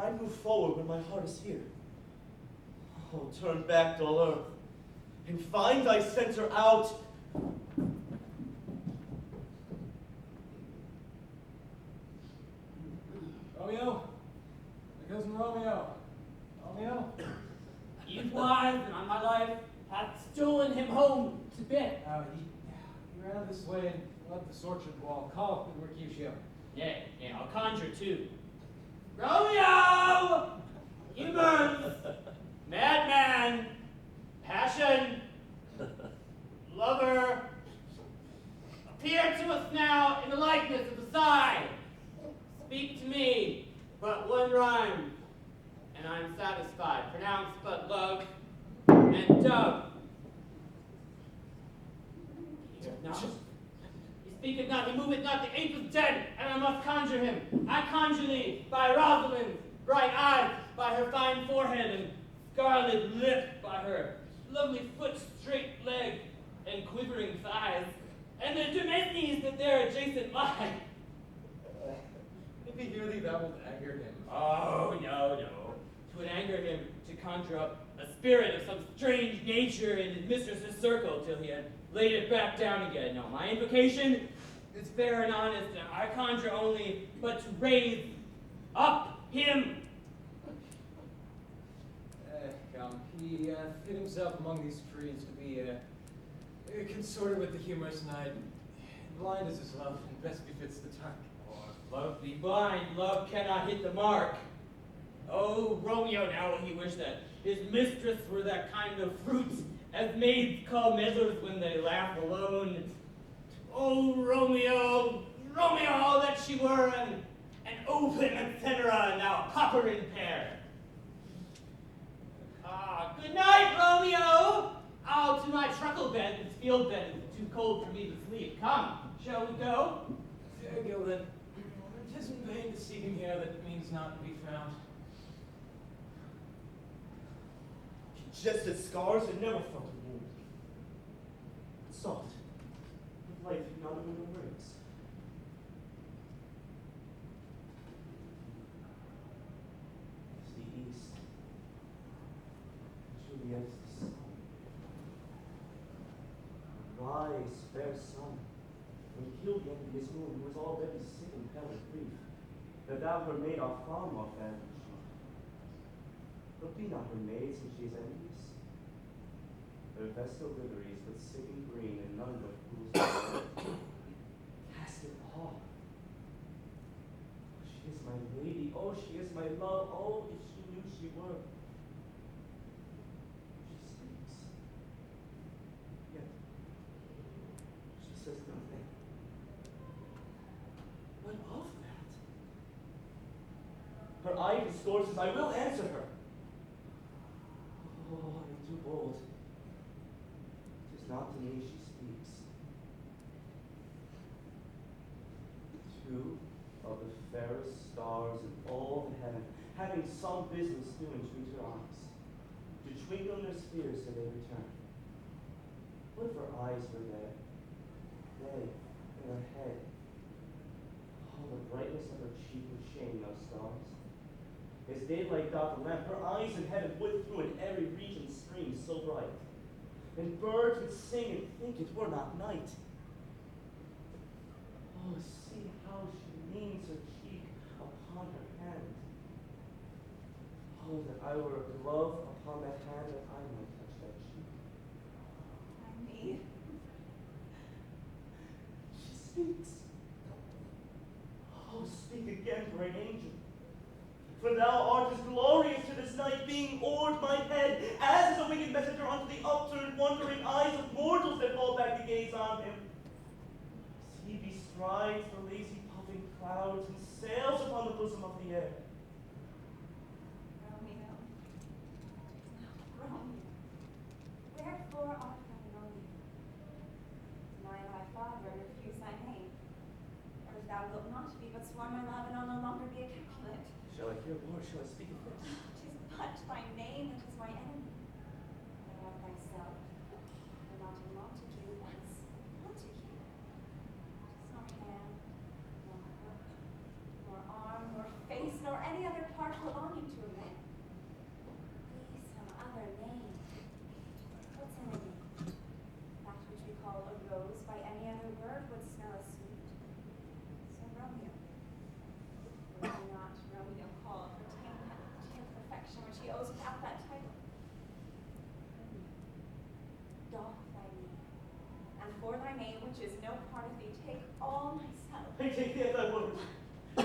I move forward when my heart is here. Oh, turn back, dull earth, and find thy center out. Romeo? My cousin Romeo. Romeo? You've lied, and on my life hath stolen him home to bed. He ran this way and left this orchard wall. Call Mercutio. Yeah, I'll conjure too. Romeo! Humans! Madman! Passion! Lover! Appear to us now in the likeness of a sigh. Speak to me, but one rhyme, and I'm satisfied. Pronounce but love and dove. He heareth not. He speaketh not, he moveth not, the ape is dead, and I must conjure him. I conjure thee by Rosalind's bright eyes, by her fine forehead and scarlet lip, by her lovely foot, straight leg, and quivering thighs, and the domesties that there adjacent lie. If he hear thee, thou wilt anger him. Oh, no. 'Twould anger him to conjure up a spirit of some strange nature in his mistress's circle till he had laid it back down again. No, my invocation is fair and honest, and I conjure only but to raise up him. Come, he hid himself among these trees to be consorted with the humorous night. Blind is his love, and best befits the dark. Love be blind, love cannot hit the mark. Oh, Romeo, now will he wish that his mistress were that kind of fruit as maids call meddlers when they laugh alone. Oh, Romeo, that she were an open etc., now a popper in pair. Good night, Romeo. I'll to my truckle bed, this field bed is too cold for me to sleep. Come, shall we go? Go then. 'Tis in vain to seek him here that means not to be found. Just as scars had never felt a wound. Soft, with life not a little words. It's the east. Juliet is the sun. Rise, fair sun, and kill the envious moon, who is already sick and pale with grief, that thou her maid art far more fair than she. But be not her maid, since she is envious. Her vestal liveries but sick and green, and none but fools cast it off. Oh, she is my lady, oh, she is my love, oh, if she knew she were. She speaks, yet she says nothing. What of that? Her eye discourses, I will answer her. Oh, I am too bold. 'Tis not to me she speaks. Two of the fairest stars in all the heaven, having some business doing to meet her eyes, to twinkle in their spheres till they return. What if her eyes were there? They, in her head. Oh, the brightness of her cheek would shame those stars. As daylight doth the lamp, her eyes in heaven would through an airy region stream so bright. And birds would sing and think it were not night. Oh, see how she leans her cheek upon her hand. Oh, that I were a glove upon that hand, that I might touch that cheek. And me? She speaks. Oh, speak again for an angel. For thou art as glorious to this night, being o'ered my head, as is a wicked messenger unto the upturned, wondering eyes of mortals that fall back to gaze on him. As he bestrides the lazy puffing clouds and sails upon the bosom of the air. Romeo. Romeo. Wherefore art thou Romeo? Deny thy father and refuse thy name. Or if thou wilt not be but sworn my love, and I'll no longer be a Capulet. Shall I hear more? Shall I speak of this? 'Tis but thy name that is my enemy. Thou art thyself, and not a Montague, once Montague. 'Tis nor hand, nor hook, nor arm, nor face, nor any other part belonging to a man. Be some other name. What's in a name? That which we call a rose by any other word would smell as sweet. So Romeo. Would not Romeo call for tame perfection which he owes without that title? Doff thy name, and for thy name, which is no part of thee, take all myself. I take thee at thy word.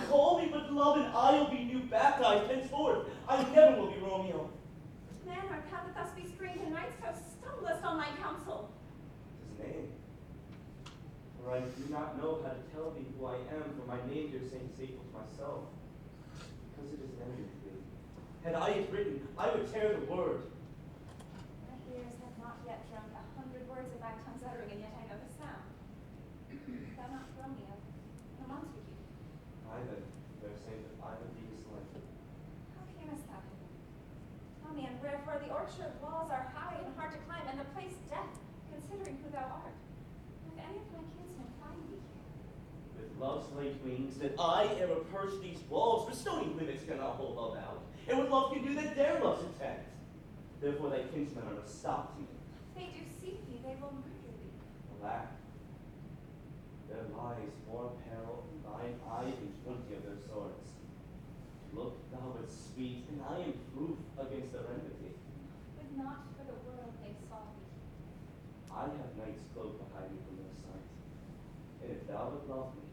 Call me but love, and I will be new baptized henceforth. I never will be Romeo. Man, art thou that thus be screened in night, so stumblest on thy counsel? His name. For I do not know how to tell thee who I am, for my name, dear saint, is equal to myself, because it is envy to thee. Had I it written, I would tear the word. My ears have not yet drunk 100 words of thy tongue's uttering, and yet I know the sound. Thou not Romeo, no Montague. I then, fair saint, that I would be his life. How camest thou hither? Tell me, and wherefore the orchard walls are high and hard to climb, and the place death, considering who thou art. If any of my kinsmen find thee here, With love's light wings, that I ever perch these walls, for stony limits cannot hold love out. And what love can do that dare love's intent. Therefore thy kinsmen are no stop to me. if they do seek thee, they will murder thee. Alack, there lies more peril in thine eye than 20 of their swords. Look thou but sweet, and I am proof against their enmity. Would not for the world they saw thee. I have night's cloak to hide me from their sight. And if thou would love me,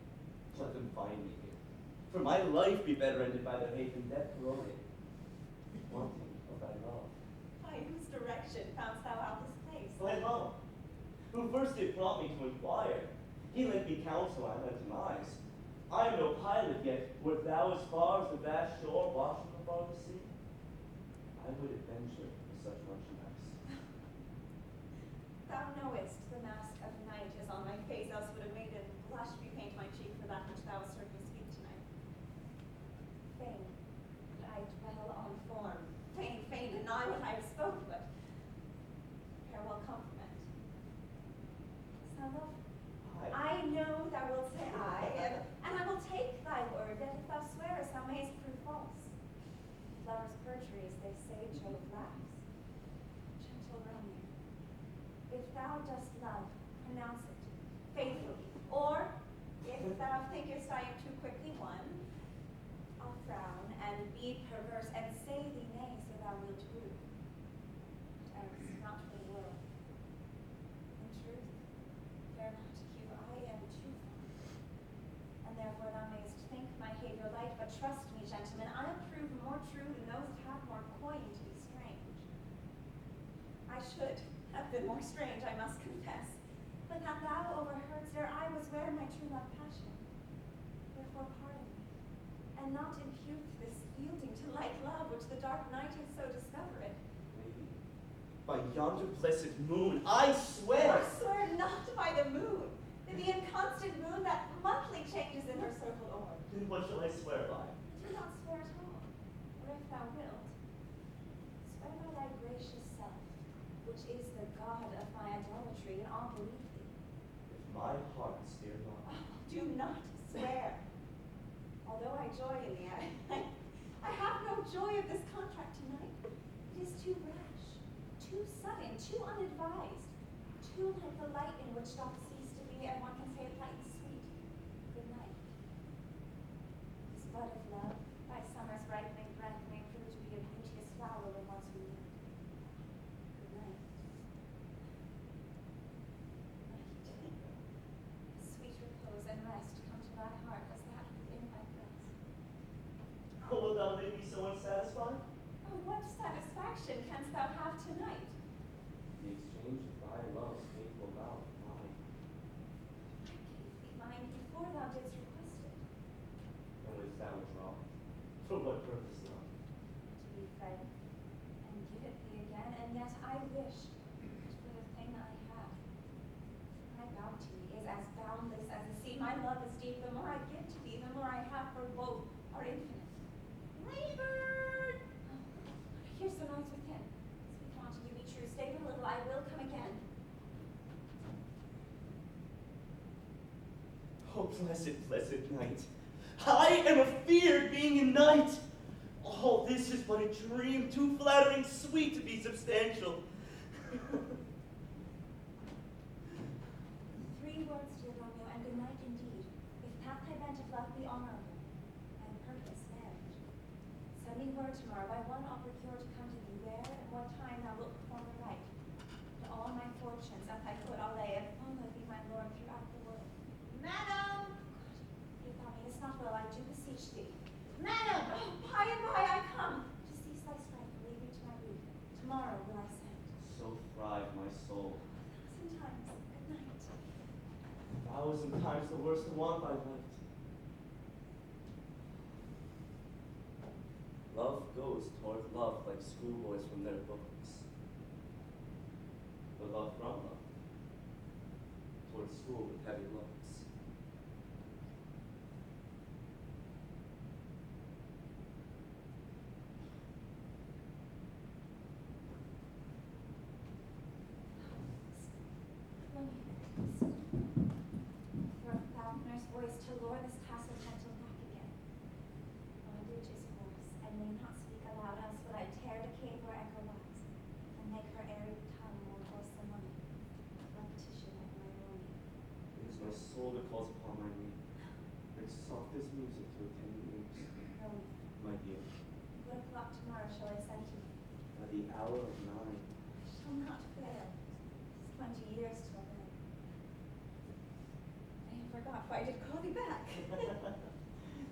let them find me here. For my life be better ended by their hate than death corroded. Wanting of thy love. By whose direction foundst thou out this place? Thy love, who first did prompt me to inquire. He lent me counsel, I lent him eyes. I am no pilot yet, wert thou as far as the vast shore watching the farthest sea? I would adventure with such merchandise. Thou knowest the mask of night is on my face, else would a maiden blush bepaint my cheek for that which thou hast heard me speak tonight. Fain would I dwell on form, fain deny what I have spoke, but farewell compliment. Thou love me. I know thou wilt say aye, and I will take thy word, that if thou swearest, thou mayest prove false. Lovers' perjuries, they say, Jove laughs. Gentle Romeo, if thou dost love, pronounce it faithfully, or if thou thinkest I am too quickly won, I'll frown and be perverse and say thee nay, so thou wilt rue. But else, not for the world. In truth, fair Montague, I am too fond, and therefore thou mayest think my havior light, but trust me, gentlemen, I'll prove more true than those that have more coin to be strange. I should have been more strange, I must confess, but that thou overheardst ere I was where my true love passion. Therefore pardon me, and not impute this yielding to light love which the dark night has so discovered. Lady, by yonder blessed moon, I swear. I swear not by the moon, the inconstant moon that monthly changes in her circled orb. Then what shall I swear by? Do not swear at all, or if thou wilt, swear by thy gracious self, which is the God of my idolatry, and I'll believe thee. If my heart steer not. Oh, do not swear. Although I joy in the I have no joy of this contract tonight. It is too rash, too sudden, too unadvised, too like the light in which doth cease to be, and one can say it light and sweet. Good night. This bud of love, by summer's ripening breath, may prove to be a beauteous flower when once we meet. Good night. Night. Sweet repose and rest come to thy heart as that within my breast. Oh, wilt thou leave me so unsatisfied? Oh, what satisfaction canst thou have tonight? The exchange of thy love's faithful vow with mine. I gave thee mine before thou didst request it. Then wouldst thou withdraw? For what purpose, love? To be friend, and give it thee again, and yet I wish but for the thing I have. My bounty is as boundless as the sea. My love is deep. The more I give to thee, the more I have, for both are infinite. Ladybird! Oh, here's the noise within. Sweet Montague, be true. Stay but a little. I will come again. Oh, blessed, blessed night. I am afeard being in night. Oh, All this is but a dream, too flattering sweet to be substantial. 3 words, dear Romeo, and good night indeed. If path I bent of love be honorable, and purpose marriage. Send me word tomorrow by one I'll procure to come to thee, where and what time thou wilt perform the rite. To all my fortunes at thy foot I'll lay, and home will be my lord throughout the world. Madam! If thou meanest not well, I do beseech thee. Madam! Oh, by and by I come to cease thy strife and leave thee to my grief. Tomorrow will I send. So thrive my soul. 1,000 times good night. 1,000 times the worse to want thy light. Love goes toward love like schoolboys from their books. But love from love toward school with heavy looks. Your falconer's voice to lure this castle gentle back again. Bondage is hoarse, and may not speak aloud, else would I tear the cave where echo lies, and make her airy tongue more hoarse than mine. Repetition of my Romeo. It is my soul that calls upon my name. Its softest music to attend the ears. Romeo, My dear, what o'clock tomorrow shall I send to you? at the hour of 9. I shall not fail. 'Tis 20 years till then. I have forgot why I did call thee back.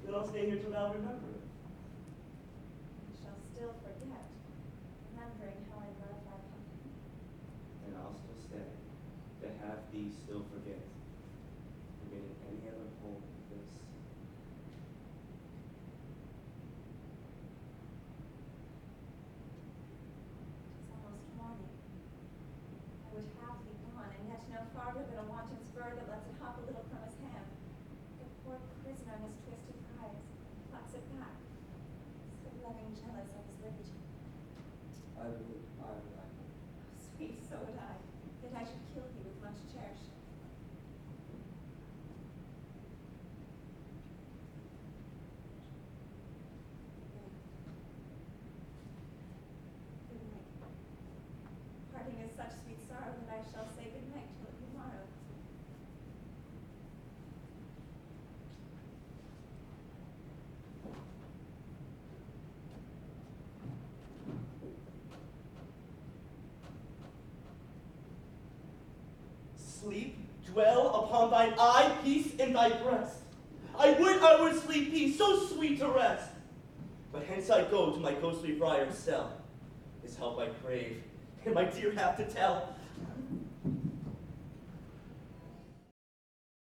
Then I'll stay here till thou remember it. I shall still forget, remembering how I love thy company. And I'll still stay to have thee still forgetting any other home than this. It's almost morning. I would have thee gone, and yet no farther than a wanton spur that lets it hop a little from his hand. The poor prisoner in his twisted prize plucks it back, so loving jealous of his liberty. I would. Sweet, so would I, that I should kill thee with much cherishing. Good night. Parting is such sweet sorrow that I shall say good night till tomorrow. Sleep, dwell upon thine eye, peace in thy breast. I would sleep peace, so sweet to rest. But hence I go to my ghostly friar's cell. His help I crave, and my dear have to tell.